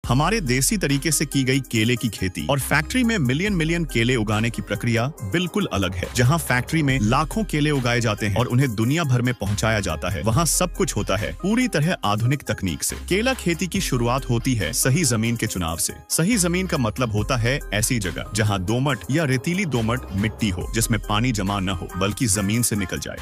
हमारे देसी तरीके से की गई केले की खेती और फैक्ट्री में मिलियन मिलियन केले उगाने की प्रक्रिया बिल्कुल अलग है। जहाँ फैक्ट्री में लाखों केले उगाए जाते हैं और उन्हें दुनिया भर में पहुँचाया जाता है, वहाँ सब कुछ होता है पूरी तरह आधुनिक तकनीक से। केला खेती की शुरुआत होती है सही जमीन के चुनाव से। सही जमीन का मतलब होता है ऐसी जगह जहाँ दोमट या रेतीली दोमट मिट्टी हो, जिसमें पानी जमा न हो बल्कि जमीन से निकल जाए।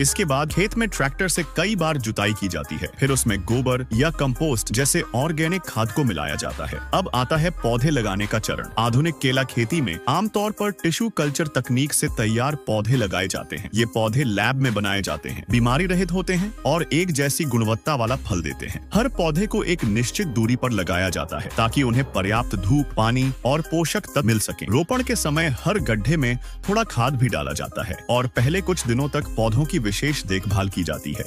इसके बाद खेत में ट्रैक्टर से कई बार जुताई की जाती है, फिर उसमें गोबर या कंपोस्ट जैसे ऑर्गेनिक खाद को मिलाया जाता है। अब आता है पौधे लगाने का चरण। आधुनिक केला खेती में आमतौर पर टिश्यू कल्चर तकनीक से तैयार पौधे लगाए जाते हैं। ये पौधे लैब में बनाए जाते हैं, बीमारी रहित होते हैं और एक जैसी गुणवत्ता वाला फल देते हैं। हर पौधे को एक निश्चित दूरी पर लगाया जाता है ताकि उन्हें पर्याप्त धूप, पानी और पोषक तत्व मिल सके। रोपण के समय हर गड्ढे में थोड़ा खाद भी डाला जाता है और पहले कुछ दिनों तक पौधों की विशेष देखभाल की जाती है।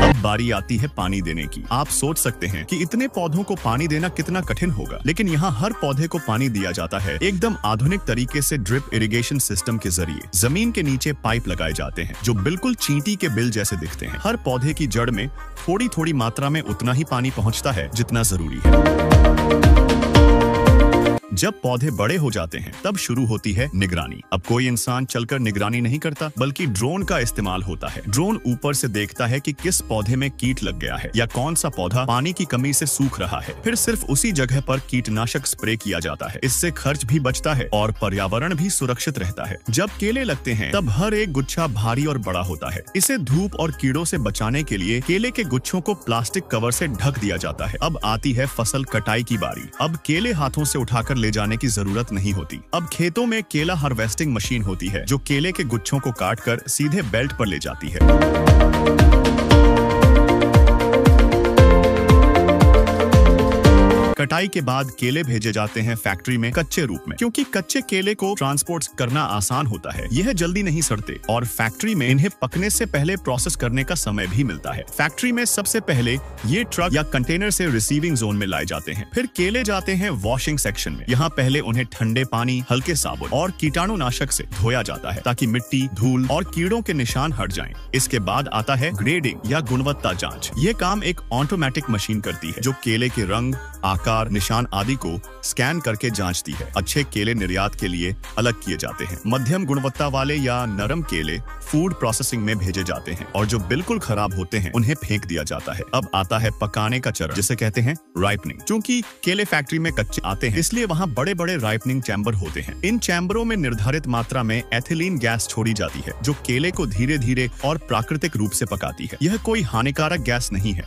अब बारी आती है पानी देने की। आप सोच सकते हैं कि इतने पौधों को पानी देना कितना कठिन होगा, लेकिन यहाँ हर पौधे को पानी दिया जाता है एकदम आधुनिक तरीके से ड्रिप इरिगेशन सिस्टम के जरिए। जमीन के नीचे पाइप लगाए जाते हैं जो बिल्कुल चींटी के बिल जैसे दिखते हैं। हर पौधे की जड़ में थोड़ी थोड़ी मात्रा में उतना ही पानी पहुँचता है जितना जरूरी है। जब पौधे बड़े हो जाते हैं तब शुरू होती है निगरानी। अब कोई इंसान चलकर निगरानी नहीं करता, बल्कि ड्रोन का इस्तेमाल होता है। ड्रोन ऊपर से देखता है कि किस पौधे में कीट लग गया है या कौन सा पौधा पानी की कमी से सूख रहा है। फिर सिर्फ उसी जगह पर कीटनाशक स्प्रे किया जाता है। इससे खर्च भी बचता है और पर्यावरण भी सुरक्षित रहता है। जब केले लगते हैं तब हर एक गुच्छा भारी और बड़ा होता है। इसे धूप और कीड़ों से बचाने के लिए केले के गुच्छों को प्लास्टिक कवर से ढक दिया जाता है। अब आती है फसल कटाई की बारी। अब केले हाथों से उठाकर ले जाने की जरूरत नहीं होती। अब खेतों में केला हार्वेस्टिंग मशीन होती है जो केले के गुच्छों को काटकर सीधे बेल्ट पर ले जाती है। कटाई के बाद केले भेजे जाते हैं फैक्ट्री में कच्चे रूप में, क्योंकि कच्चे केले को ट्रांसपोर्ट करना आसान होता है। यह जल्दी नहीं सड़ते और फैक्ट्री में इन्हें पकने से पहले प्रोसेस करने का समय भी मिलता है। फैक्ट्री में सबसे पहले ये ट्रक या कंटेनर से रिसीविंग जोन में लाए जाते हैं। फिर केले जाते हैं वॉशिंग सेक्शन में। यहाँ पहले उन्हें ठंडे पानी, हल्के साबुन और कीटाणुनाशक से धोया जाता है ताकि मिट्टी, धूल और कीड़ों के निशान हट जाएं। इसके बाद आता है ग्रेडिंग या गुणवत्ता जांच। ये काम एक ऑटोमेटिक मशीन करती है जो केले के रंग, आकार, निशान आदि को स्कैन करके जांचती है। अच्छे केले निर्यात के लिए अलग किए जाते हैं। मध्यम गुणवत्ता वाले या नरम केले फूड प्रोसेसिंग में भेजे जाते हैं और जो बिल्कुल खराब होते हैं उन्हें फेंक दिया जाता है। अब आता है पकाने का चरण, जिसे कहते हैं राइपनिंग। क्योंकि केले फैक्ट्री में कच्चे आते हैं, इसलिए वहाँ बड़े बड़े राइपनिंग चैम्बर होते हैं। इन चैम्बरों में निर्धारित मात्रा में एथिलीन गैस छोड़ी जाती है जो केले को धीरे धीरे और प्राकृतिक रूप से पकाती है। यह कोई हानिकारक गैस नहीं है।